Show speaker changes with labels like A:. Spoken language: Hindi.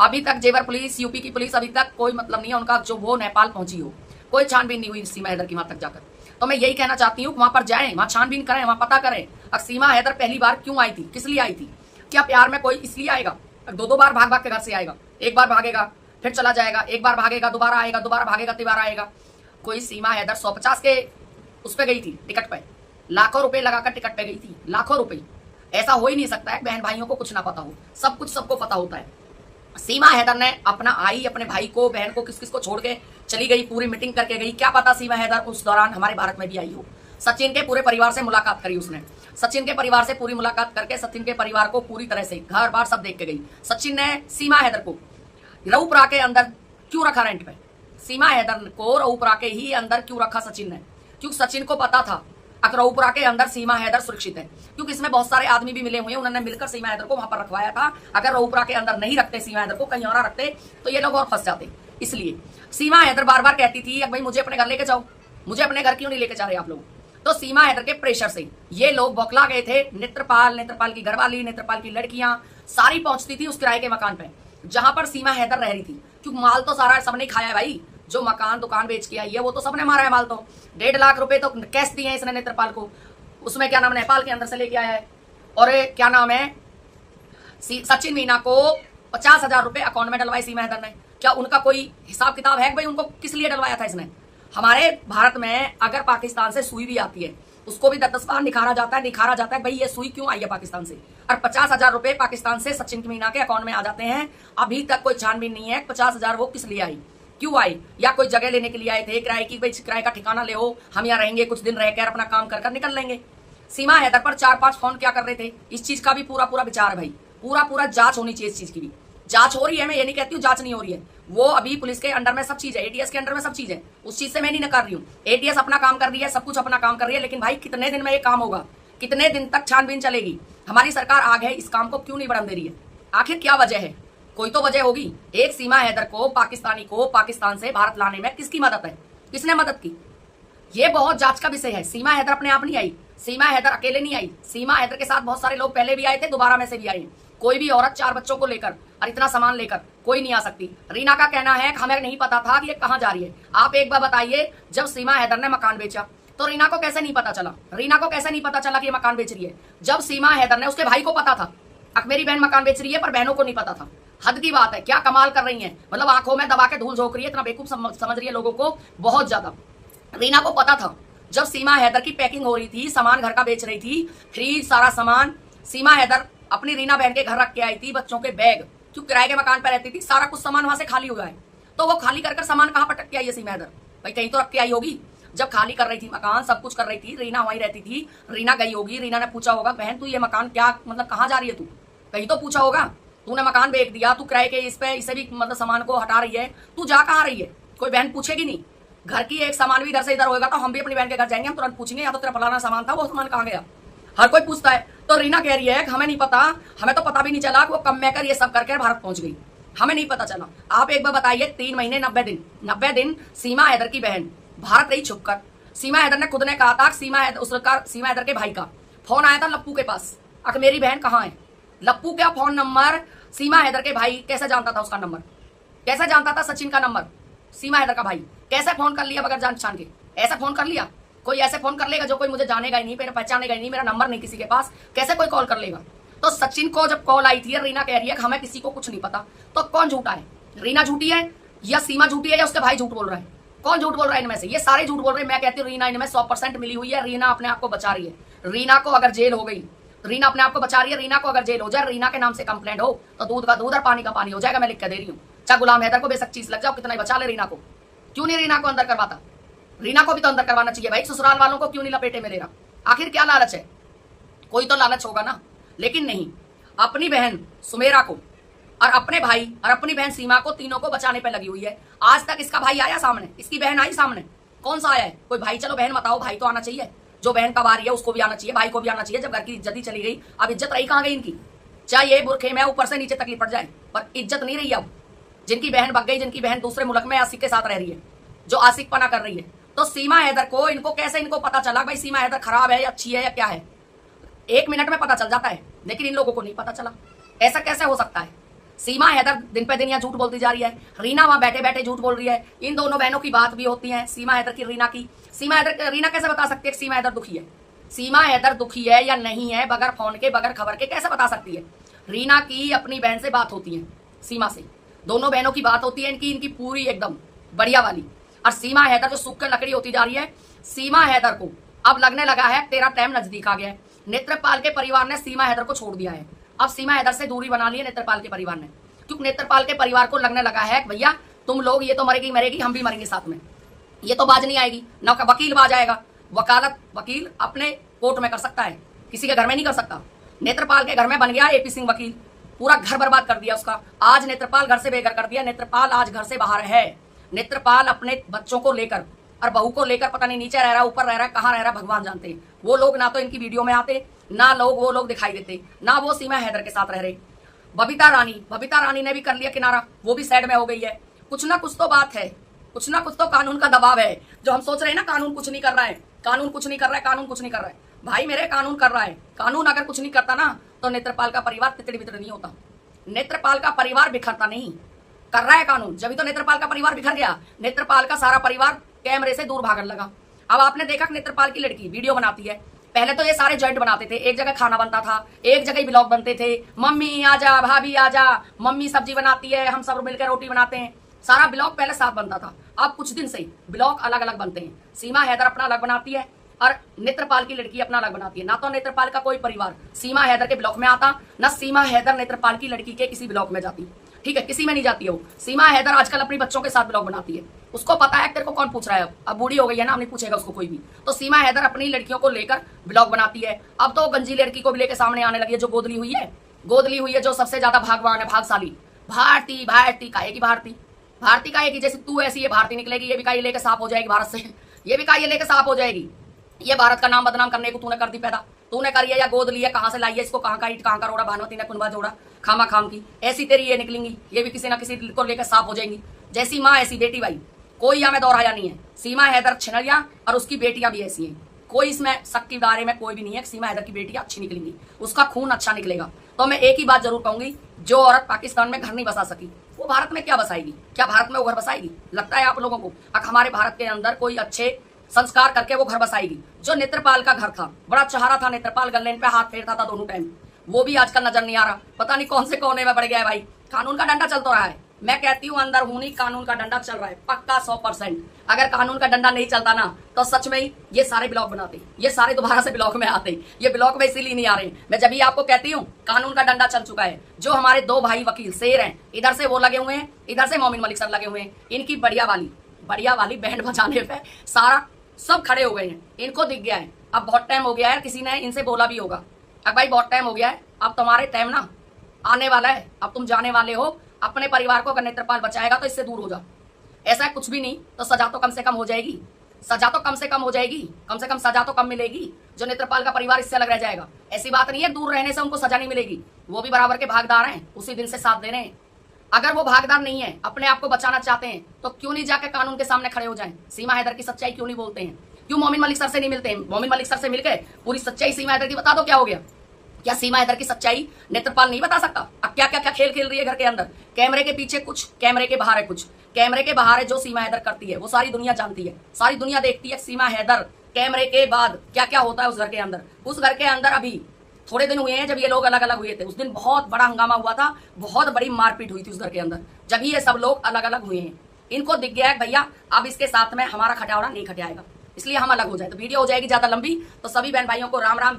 A: अभी तक जेवर पुलिस, यूपी की पुलिस अभी तक कोई मतलब नहीं है उनका, जो वो नेपाल पहुंची हो, कोई छानबीन नहीं हुई सीमा हैदर की वहां तक जाकर। तो मैं यही कहना चाहती हूँ, वहां पर जाएं, वहां छानबीन करें, वहां पता करें सीमा हैदर पहली बार क्यों आई थी, किस लिए आई थी। क्या प्यार में कोई इसलिए आएगा? दो बार भाग भाग के घर से आएगा, एक बार भागेगा फिर चला जाएगा, एक बार भागेगा दोबारा आएगा, दोबारा भागेगा तिबारा आएगा। कोई सीमा हैदर 150 के उस पे गई थी टिकट पे, लाखों रुपए लगाकर टिकट पे गई थी, लाखों रुपए। ऐसा हो ही नहीं सकता है बहन भाइयों को कुछ ना पता हो, सब कुछ सबको पता होता है। सीमा हैदर ने अपना आई, अपने भाई को बहन को किस किस को छोड़ के चली गई, पूरी मीटिंग करके गई। क्या पता सीमा हैदर उस दौरान हमारे भारत में भी आई हो। सचिन के पूरे परिवार से मुलाकात करी उसने, सचिन के परिवार से पूरी मुलाकात करके सचिन के परिवार को पूरी तरह से घर बार सब देख के गई। सचिन ने सीमा हैदर को रऊपुरा के अंदर क्यों रखा रेंट पे? सीमा हैदर को रऊपुरा के ही अंदर क्यों रखा सचिन ने? क्योंकि सचिन को पता था रऊपुरा के अंदर सीमा हैदर सुरक्षित है, क्योंकि इसमें बहुत सारे आदमी भी मिले हुए हैं, उन्होंने मिलकर सीमा हैदर को वहां पर रखवाया था। अगर रऊपुरा के अंदर नहीं रखते सीमा हैदर को, कहीं और रखते तो ये लोग और फंस जाते। इसलिए सीमा हैदर बार बार कहती थी भाई मुझे अपने घर लेके जाओ, मुझे अपने घर क्यों नहीं लेके जा रहे आप लोग। तो सीमा हैदर के प्रेशर से ये लोग बौखला गए थे। नेत्रपाल की घरवाली, नेत्रपाल की लड़कियां सारी पहुंचती थी उस किराए के मकान पे जहां पर सीमा हैदर रह रही थी, क्योंकि माल तो सारा सबने खाया है भाई। जो मकान दुकान बेच के आई है वो तो सबने मारा है माल। तो 1.5 लाख रुपए तो कैश दिए हैं इसने नेत्रपाल को, उसमें क्या नाम नेपाल के अंदर से लेके आया है। और क्या नाम है, सचिन मीना को 50,000 रुपए अकाउंट में डलवाए सीमा हैदर ने। क्या उनका कोई हिसाब किताब है भाई उनको किस लिए डलवाया था इसने? हमारे भारत में अगर पाकिस्तान से सुई भी आती है उसको भी 10 बार निखारा जाता है भाई ये सुई क्यों आई है पाकिस्तान से। और 50,000 रुपए पाकिस्तान से सचिन मीना के अकाउंट में आ जाते हैं। अभी तक कोई छानबीन नहीं है 50,000 वो किस लिए आई, क्यों आई, या कोई जगह लेने के लिए आए थे किराए की, भाई किराए का ठिकाना ले हो, हम यहाँ रहेंगे कुछ दिन रहकर अपना काम कर कर निकल लेंगे। सीमा हैदर पर 4-5 फोन क्या कर रहे थे, इस चीज का भी पूरा विचार है भाई, पूरा जांच होनी चाहिए। इस चीज की भी जांच हो रही है, मैं ये नहीं कहती हूँ जांच नहीं हो रही है, वो अभी पुलिस के अंडर में सब चीज है, एटीएस के अंडर में सब चीज है, उस चीज से मैं नहीं नकार रही हूँ। एटीएस अपना काम कर रही है, सब कुछ अपना काम कर रही है, लेकिन भाई कितने दिन में ये काम होगा, कितने दिन तक छानबीन चलेगी? हमारी सरकार आगे इस काम को क्यों नहीं बढ़ाने दे रही है? आखिर क्या वजह है? कोई तो वजह होगी। एक सीमा हैदर को, पाकिस्तानी को पाकिस्तान से भारत लाने में किसकी मदद है, किसने मदद की? ये बहुत जांच का विषय है। सीमा हैदर अपने आप नहीं आई, सीमा हैदर अकेले नहीं आई, सीमा हैदर के साथ बहुत सारे लोग पहले भी आए थे, दोबारा में से भी आए। कोई भी औरत 4 बच्चों को लेकर और इतना सामान लेकर कोई नहीं आ सकती। रीना का कहना है हमें नहीं पता था कि ये कहाँ जा रही है। आप एक बार बताइए, जब सीमा हैदर ने मकान बेचा तो रीना को कैसे नहीं पता चला? रीना को कैसे नहीं पता चला कि ये मकान बेच रही है? जब सीमा हैदर ने, उसके भाई को पता था मेरी बहन मकान बेच रही है, पर बहनों को नहीं पता था। हद की बात है, क्या कमाल कर रही है, मतलब आंखों में दबा के धूल झोंक रही है, इतना बेवकूफ समझ रही है लोगों को, बहुत ज्यादा। रीना को पता था जब सीमा हैदर की पैकिंग हो रही थी, सामान घर का बेच रही थी, फ्रीज सारा सामान सीमा हैदर अपनी रीना बहन के घर रख के आई थी, बच्चों के बैग, क्यों किराए के मकान पर रहती थी, सारा कुछ सामान वहां से खाली हो गया। तो वो खाली कर सामान कहाँ पटक के आई है सीमा हैदर? भाई कहीं तो रख के आई होगी। जब खाली कर रही थी मकान, सब कुछ कर रही थी, रीना वहीं रहती थी, रीना गई होगी, रीना ने पूछा होगा बहन तू ये मकान क्या, मतलब कहाँ जा रही है तू? कहीं तो पूछा होगा। तूने मकान बेच दिया, तू किराए के इस पे इसे भी मतलब सामान को हटा रही है, तू जा कहाँ रही है? कोई बहन पूछेगी नहीं। घर की एक सामान भी इधर से इधर होगा तो हम भी अपनी बहन के घर जाएंगे, हम तुरंत पूछेंगे या तो तेरा फलाना सामान था वो सामान कहाँ गया? हर कोई पूछता है। तो रीना कह रही है हमें नहीं पता, हमें तो पता भी नहीं चला कि वो कम में कर ये सब करके भारत पहुंच गई, हमें नहीं पता चला। आप एक बार बताइए, 3 महीने 90 दिन सीमा हैदर की बहन भारत रही छुपकर। सीमा हैदर ने खुद ने कहा था, सीमा हैदर के भाई का फोन आया था लप्पू के पास, मेरी बहन कहाँ है? लप्पू का फोन नंबर सीमा हैदर के भाई कैसे जानता था? उसका नंबर कैसे जानता था? सचिन का नंबर सीमा हैदर का भाई कैसे फोन कर लिया बगैर जान पहचान के? ऐसा फोन कर लिया? कोई ऐसे फोन कर लेगा जो कोई मुझे जानेगा ही नहीं, मेरे पहचानेगा ही नहीं, मेरा नंबर नहीं किसी के पास, कैसे कोई कॉल कर लेगा? तो सचिन को जब कॉल आई थी, रीना कह रही है हमें किसी को कुछ नहीं पता, तो कौन झूठा है? रीना झूठी है या सीमा झूठी है या उसके भाई झूठ बोल रहा है? कौन झूठ बोल रहा है इनमें से? ये सारे झूठ बोल रहे हैं। मैं कहती हूँ रीना इनमें 100% मिली हुई है। रीना अपने आप को बचा रही है। रीना को अगर जेल हो गई, रीना अपने आप को बचा रही है। रीना को अगर जेल हो जाए, रीना के नाम से कंप्लेंट हो तो दूध का दूध और पानी का पानी हो जाएगा, मैं लिख के दे रही हूँ। चाहे गुलाम हैदर को बेशक चीज लग जाओ, कितना ही बचा ले रीना को। क्यों नहीं रीना को अंदर करवाता? रीना को भी तो अंदर करवाना चाहिए भाई। ससुराल वालों को क्यों नहीं लपेटे में ले रहा? आखिर क्या लालच है? कोई तो लालच होगा ना। लेकिन नहीं, अपनी बहन सुमेरा को और अपने भाई और अपनी बहन सीमा को, तीनों को बचाने पे लगी हुई है। आज तक इसका भाई आया सामने? इसकी बहन आई सामने? कौन सा आया है? कोई भाई? चलो बहन बताओ, भाई तो आना चाहिए। जो बहन का बारी है उसको भी आना चाहिए, भाई को भी आना चाहिए। जब घर की इज्जत ही चली गई, अब इज्जत रही कहाँ गई इनकी? चाहे ये बुरखे में ऊपर से नीचे तकलीफ पड़ जाए, पर इज्जत नहीं रही अब। जिनकी बहन भग गई, जिनकी बहन दूसरे मुल्क में आशिक के साथ रह रही है, जो आशिक पना कर रही है, तो सीमा हैदर को, इनको कैसे इनको पता चला भाई सीमा हैदर खराब है या अच्छी है या क्या है? 1 मिनट में पता चल जाता है, लेकिन इन लोगों को नहीं पता चला। ऐसा कैसे हो सकता है? सीमा हैदर दिन पे दिन यहाँ झूठ बोलती जा रही है, रीना वहां बैठे बैठे झूठ बोल रही है। इन दोनों बहनों की बात भी होती है, सीमा हैदर की, रीना की। सीमा हैदर, रीना कैसे बता सकती है सीमा हैदर दुखी है? सीमा हैदर दुखी है या नहीं है बगैर फोन के, बगैर खबर के कैसे बता सकती है? रीना की अपनी बहन से बात होती है, सीमा से, दोनों बहनों की बात होती है, इनकी पूरी एकदम बढ़िया वाली। और सीमा हैदर जो सूख कर लकड़ी होती जा रही है, सीमा हैदर को अब लगने लगा है तेरा टाइम नजदीक आ गया है। नेत्रपाल के परिवार ने सीमा हैदर को छोड़ दिया है, अब सीमा हैदर से दूरी बना ली है नेत्रपाल के परिवार ने, क्योंकि नेत्रपाल के परिवार को लगने लगा है भैया तुम लोग, ये तो मरेगी मरेगी, हम भी मरेंगे साथ में, ये तो बाज नहीं आएगी ना, वकील बाज आएगा। वकालत वकील अपने कोर्ट में कर सकता है, किसी के घर में नहीं कर सकता। नेत्रपाल के घर में बन गया एपी सिंह वकील, पूरा घर बर्बाद कर दिया उसका। आज नेत्रपाल घर से बेघर कर दिया, नेत्रपाल आज घर से बाहर है। नेत्रपाल अपने बच्चों को लेकर और बहू को लेकर पता नहीं नीचे रह रहा, ऊपर रह रहा, कहाँ रह रहा भगवान जानते हैं। वो लोग ना तो इनकी वीडियो में आते, ना वो लोग दिखाई देते, ना वो सीमा हैदर के साथ रह रहे। बबीता रानी ने भी कर लिया किनारा, वो भी साइड में हो गई है। कुछ ना कुछ तो बात है, कुछ ना कुछ तो कानून का दबाव है। जो हम सोच रहे हैं ना कानून कुछ नहीं कर रहा है, कानून कुछ नहीं कर रहा है, कानून कुछ नहीं कर रहा है, भाई मेरे कानून कर रहा है। कानून अगर कुछ नहीं करता ना तो नेत्रपाल का परिवार तितड़ी बितड़ नहीं होता, नेत्रपाल का परिवार बिखरता नहीं। कर रहा है कानून, जब तो नेत्रपाल का परिवार बिखर गया, नेत्रपाल का सारा परिवार कैमरे से दूर भागने लगा। अब आपने देखा कि नेत्रपाल की लड़की वीडियो बनाती है, पहले तो ये सारे जॉइंट बनाते थे, एक जगह खाना बनता था, एक जगह ब्लॉग बनते थे, मम्मी आजा, भाभी आजा, मम्मी सब्जी बनाती है, हम सब मिलकर रोटी बनाते हैं, सारा ब्लॉग पहले साथ बनता था। अब कुछ दिन से ब्लॉग अलग अलग बनते हैं, सीमा हैदर अपना अलग बनाती है और नेत्रपाल की लड़की अपना अलग बनाती है। ना तो नेत्रपाल का कोई परिवार सीमा हैदर के ब्लॉग में आता, ना सीमा हैदर नेत्रपाल की लड़की के किसी ब्लॉग में जाती, ठीक है, किसी में नहीं जाती है वो। सीमा हैदर आजकल अपने बच्चों के साथ ब्लॉग बनाती है, उसको पता है तेरे को कौन पूछ रहा है, अब बूढ़ी हो गई है ना, अब नहीं पूछेगा उसको कोई भी। तो सीमा हैदर अपनी लड़कियों को लेकर ब्लॉग बनाती है। अब तो गंजी लड़की को भी लेकर सामने आने लगी है, जो गोदली हुई है, जो सबसे ज्यादा भागवान है, भागशाली। भारती काहे की भारती काहे की, जैसे तू ऐसी ये भारती निकलेगी, ये भी का ये लेकर साफ हो जाएगी भारत से, ये भी का ये लेकर साफ हो जाएगी। ये भारत का नाम बदनाम करने को तूने कर दी पैदा, तूने करी है या गोद लिया, कहां से लाई है इसको, कहां का ईट कहां का रोड़ा, भानुमति ने कुनबा जोड़ा, खामा खाम की ऐसी तेरी ये निकलेंगी, ये भी किसी ना किसी को लेकर साफ हो जाएंगी। जैसी माँ ऐसी बेटी भाई, कोई यहाँ में दोहराया नहीं है। सीमा हैदर छिनरिया और उसकी बेटियां भी ऐसी हैं, कोई इसमें शक के बारे में कोई भी नहीं है। सीमा हैदर की बेटियां अच्छी निकलेंगी, उसका खून अच्छा निकलेगा। तो मैं एक ही बात जरूर कहूंगी, जो औरत पाकिस्तान में घर नहीं बसा सकी वो भारत में क्या बसाएगी? क्या भारत में वो घर बसाएगी? लगता है आप लोगों को अब हमारे भारत के अंदर कोई अच्छे संस्कार करके वो घर बसाएगी? जो नेत्रपाल का घर था, बड़ा चहारा था, नेत्रपाल गल्लेन पे हाथ फेरता था दोनों टाइम, वो भी आजकल नजर नहीं आ रहा। पता नहीं कौन से कोने में बढ़ गया है भाई। कानून का डंडा चल तो रहा है, मैं कहती हूँ अंदर हूं नहीं, कानून का डंडा चल रहा है पक्का 100%। अगर कानून का डंडा नहीं चलता ना तो सच में ही ये सारे ब्लॉक बनाते, ये सारे दोबारा से ब्लॉक में आते। ये ब्लॉक में इसीलिए नहीं आ रहे। मैं जब भी आपको कहती हूँ कानून का डंडा चल चुका है। जो हमारे दो भाई वकील शेर हैं, इधर से वो लगे हुए हैं, इधर से मोमिन मलिक सर लगे हुए हैं, इनकी बढ़िया वाली बैंड बजाने पे सारा सब खड़े हो गए हैं। इनको दिख गया है अब बहुत टाइम हो गया है, किसी ने इनसे बोला भी होगा अब भाई बहुत टाइम हो गया है, अब तुम्हारे टाइम ना आने वाला है, अब तुम जाने वाले हो। अपने परिवार को अगर नेत्रपाल बचाएगा तो इससे दूर हो जा। ऐसा है कुछ भी नहीं तो सजा तो कम से कम हो जाएगी, सजा तो कम से कम हो जाएगी, कम से कम सजा तो कम मिलेगी। जो नेत्रपाल का परिवार इससे अलग रह जाएगा, ऐसी बात नहीं है दूर रहने से उनको सजा नहीं मिलेगी, वो भी बराबर के भागीदार हैं, उसी दिन से साथ दे रहे हैं। अगर वो भागीदार नहीं है, अपने आप को बचाना चाहते हैं तो क्यों नहीं जाके कानून के सामने खड़े हो जाएं? सीमा हैदर की सच्चाई क्यों नहीं बोलते हैं? क्यों मोमिन मलिक सर से नहीं मिलते हैं? मोमिन मलिक सर से मिलकर पूरी सच्चाई सीमा हैदर की बता दो, क्या हो गया? क्या सीमा हैदर की सच्चाई नेत्रपाल नहीं बता सकता? अब क्या क्या क्या खेल खेल रही है घर के अंदर, कैमरे के पीछे कुछ, कैमरे के बाहर है कुछ। कैमरे के बाहर है जो सीमा हैदर करती है वो सारी दुनिया जानती है, सारी दुनिया देखती है। सीमा हैदर कैमरे के बाद क्या क्या होता है उस घर के अंदर। उस घर के अंदर अभी थोड़े दिन हुए हैं जब ये लोग अलग अलग हुए थे, उस दिन बहुत बड़ा हंगामा हुआ था, बहुत बड़ी मारपीट हुई थी उस घर के अंदर, जब ये सब लोग अलग अलग हुए हैं। इनको दिख गया है भैया अब इसके साथ में हमारा खटावड़ा नहीं खटाएगा, इसलिए हम अलग हो जाए। तो वीडियो हो जाएगी ज्यादा लंबी, तो सभी बहन भाइयों को राम राम।